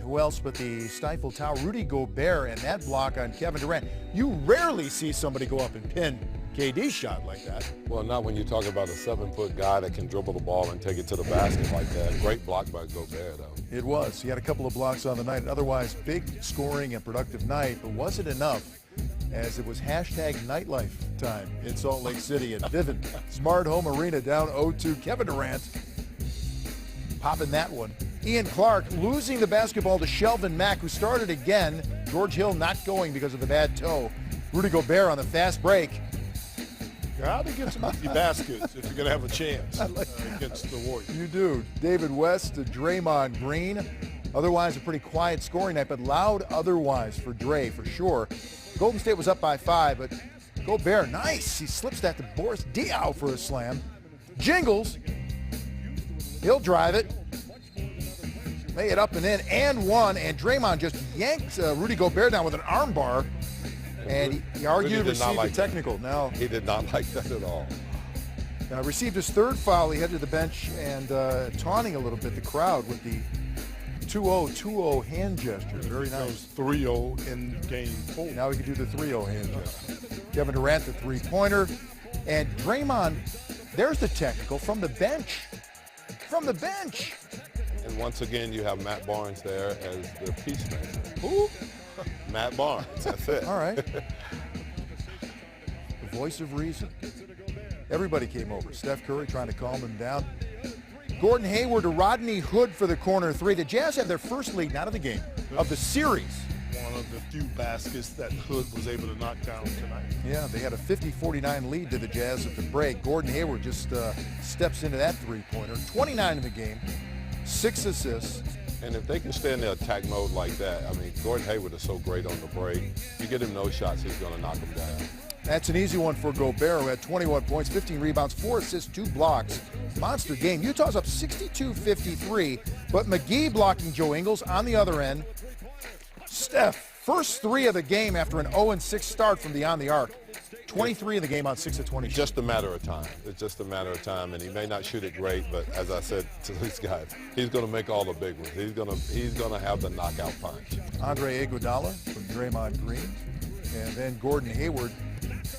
Who else but the Stifle Tower, Rudy Gobert, and that block on Kevin Durant. You rarely see somebody go up and pin KD's shot like that. Well, not when you talk about a 7-foot guy that can dribble the ball and take it to the basket like that. Great block by Gobert, though. It was. He had a couple of blocks on the night. Otherwise, big scoring and productive night, but was it enough? As it was hashtag nightlife time in Salt Lake City at Vivint Smart Home Arena, down 0-2. Kevin Durant popping that one. Ian Clark losing the basketball to Shelvin Mack, who started again. George Hill not going because of the bad toe. Rudy Gobert on the fast break. Got to get some empty baskets if you're going to have a chance against the Warriors. You do. David West to Draymond Green. Otherwise, a pretty quiet scoring night, but loud otherwise for Dre, for sure. Golden State was up by 5, but Gobert, nice. He slips that to Boris Diaw for a slam. Jingles. He'll drive it. Lay it up and in, and one. And Draymond just yanked Rudy Gobert down with an arm bar. And he argued received a technical. Now he did not like that at all. Received his third foul. He headed to the bench and taunting a little bit the crowd with the 2-0 hand gesture. Very nice. 3-0 in game 4. Now we can do the 3-0 hand gesture. Kevin Durant, the three-pointer. And Draymond, there's the technical from the bench. From the bench. And once again, you have Matt Barnes there as the peacemaker. Who? Matt Barnes, that's it. All right. The voice of reason. Everybody came over. Steph Curry trying to calm him down. Gordon Hayward to Rodney Hood for the corner three. The Jazz had their first lead, not of the game, of the series. One of the few baskets that Hood was able to knock down tonight. Yeah, they had a 50-49 lead to the Jazz at the break. Gordon Hayward just steps into that three-pointer. 29 in the game, 6 assists. And if they can stay in the attack mode like that, I mean, Gordon Hayward is so great on the break. You get him those shots, he's going to knock them down. That's an easy one for Gobert, who had 21 points, 15 rebounds, 4 assists, 2 blocks. Monster game. Utah's up 62-53, but McGee blocking Joe Ingles on the other end. Steph, first 3 of the game after an 0-6 start from beyond the arc. 23 in the game on 6 of 20. Just a matter of time. It's just a matter of time, and he may not shoot it great, but as I said to these guys, he's going to make all the big ones. He's going to have the knockout punch. Andre Iguodala from Draymond Green, and then Gordon Hayward.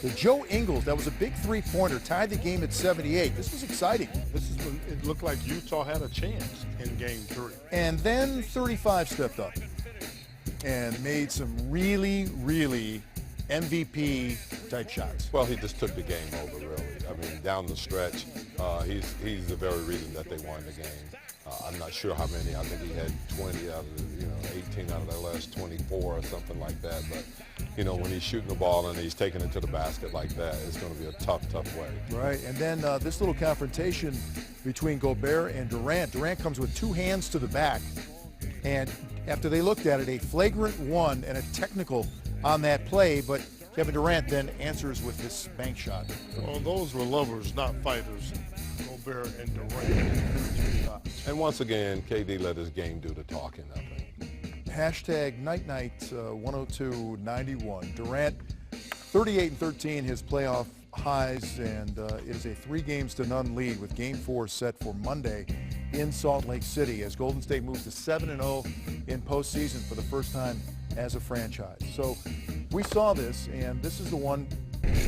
The Joe Ingles, that was a big three-pointer, tied the game at 78. This was exciting. This is when it looked like Utah had a chance in game 3. And then 35 stepped up and made some really, really MVP-type shots. Well, he just took the game over, really. I mean, down the stretch, he's the very reason that they won the game. I'm not sure how many. I think he had 20 out of 18 out of their last 24 or something like that. But, when he's shooting the ball and he's taking it to the basket like that, it's going to be a tough, tough way. Right, and then this little confrontation between Gobert and Durant. Durant comes with 2 hands to the back, and after they looked at it, a flagrant 1 and a technical on that play, but Kevin Durant then answers with this bank shot. Well, those were lovers, not fighters. Gobert and Durant. And once again, KD let his game do the talking, I think. Hashtag night-night 102-91. Durant, 38-13, his playoff highs, and it is a 3-0 lead with Game 4 set for Monday in Salt Lake City as Golden State moves to 7-0 in postseason for the first time as a franchise. So we saw this, and this is the one,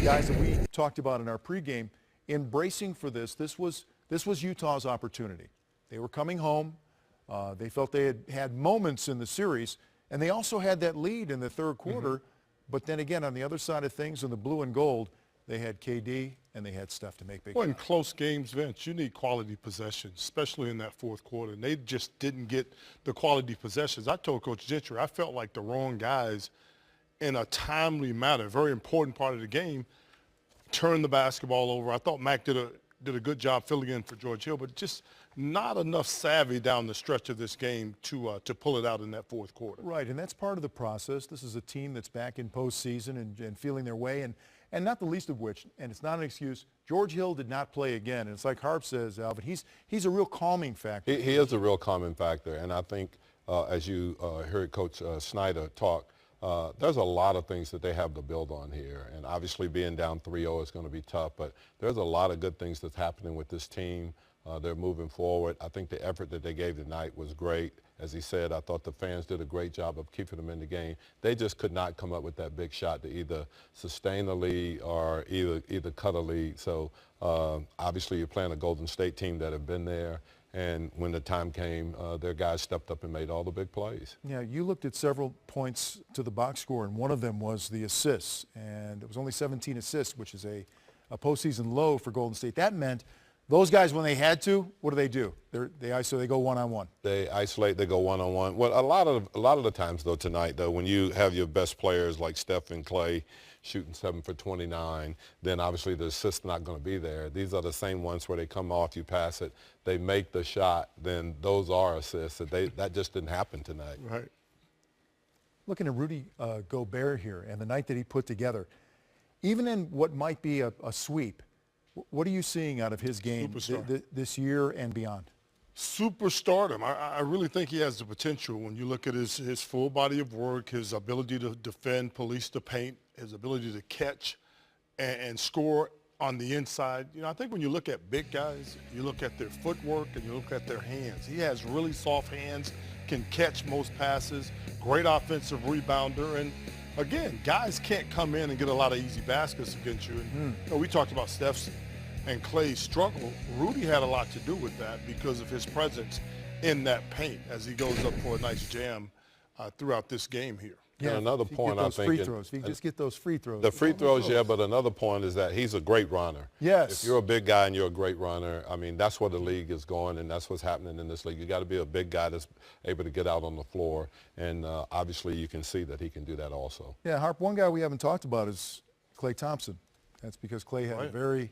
guys, that we talked about in our pregame, embracing for this. This was Utah's opportunity. They were coming home. They felt they had moments in the series, and they also had that lead in the third quarter. But then again, on the other side of things, in the blue and gold, they had KD and they had Steph to make big shots. Well, in close games, Vince, you need quality possessions, especially in that fourth quarter. And they just didn't get the quality possessions. I told Coach Gentry, I felt like the wrong guys in a timely manner, very important part of the game, turned the basketball over. I thought Mac did a good job filling in for George Hill, but just not enough savvy down the stretch of this game to pull it out in that fourth quarter. Right, and that's part of the process. This is a team that's back in postseason and feeling their way, and not the least of which, and it's not an excuse, George Hill did not play again. And it's like Harp says, Alvin, he's a real calming factor. He is a real calming factor, and I think as you heard Coach Snyder talk, there's a lot of things that they have to build on here, and obviously being down 3-0 is going to be tough, but there's a lot of good things that's happening with this team. They're moving forward. I think the effort that they gave tonight was great. As he said, I thought the fans did a great job of keeping them in the game. They just could not come up with that big shot to either sustain a lead or either cut a lead. So obviously you're playing a Golden State team that have been there. And when the time came, their guys stepped up and made all the big plays. Yeah, you looked at several points to the box score, and one of them was the assists. And it was only 17 assists, which is a postseason low for Golden State. That meant those guys, when they had to, what do? They go one-on-one. They isolate, they go one-on-one. Well, a lot of the times, though, tonight, though, when you have your best players like Steph and Clay shooting 7 for 29, then obviously the assist's not going to be there. These are the same ones where they come off, you pass it, they make the shot, then those are assists. That just didn't happen tonight. Right. Looking at Rudy Gobert here and the night that he put together, even in what might be a sweep, what are you seeing out of his game this year and beyond? Superstardom. I really think he has the potential when you look at his full body of work, his ability to defend, police the paint, his ability to catch and score on the inside. You know, I think when you look at big guys, you look at their footwork and you look at their hands. He has really soft hands, can catch most passes, great offensive rebounder, and again, guys can't come in and get a lot of easy baskets against you. And, you know, we talked about Steph's and Clay's struggle. Rudy had a lot to do with that because of his presence in that paint as he goes up for a nice jam throughout this game here. Yeah, and another point I think. If you just get those free throws. The free throws, yeah, but another point is that he's a great runner. Yes. If you're a big guy and you're a great runner, I mean, that's where the league is going, and that's what's happening in this league. You got to be a big guy that's able to get out on the floor, and obviously you can see that he can do that also. Yeah, Harp, one guy we haven't talked about is Klay Thompson. That's because Klay had a very,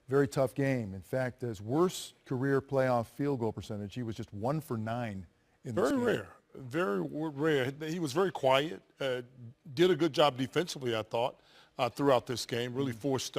very tough game. In fact, his worst career playoff field goal percentage, he was just 1 for 9 in this game. Very rare. Very rare. He was very quiet, did a good job defensively, I thought, throughout this game. Really forced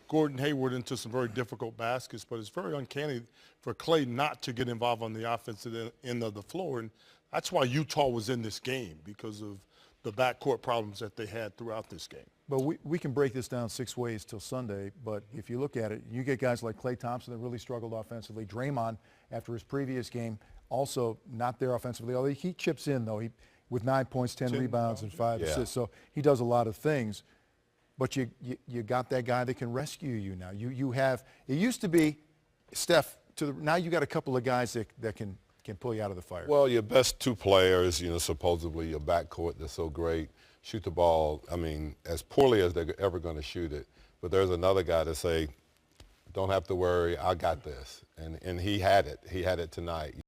Gordon Hayward into some very difficult baskets, but it's very uncanny for Klay not to get involved on the offensive end of the floor, and that's why Utah was in this game, because of the backcourt problems that they had throughout this game. But we can break this down 6 ways till Sunday, but if you look at it, you get guys like Klay Thompson that really struggled offensively. Draymond, after his previous game, also not there offensively, although he chips in, though, with 9 points, 10 rebounds, and 5 assists. So he does a lot of things. But you got that guy that can rescue you now. You have – it used to be Steph. Now you got a couple of guys that can pull you out of the fire. Well, your best 2 players, you know, supposedly your backcourt that's so great, shoot the ball, I mean, as poorly as they're ever going to shoot it. But there's another guy to say, don't have to worry, I got this. And he had it. He had it tonight.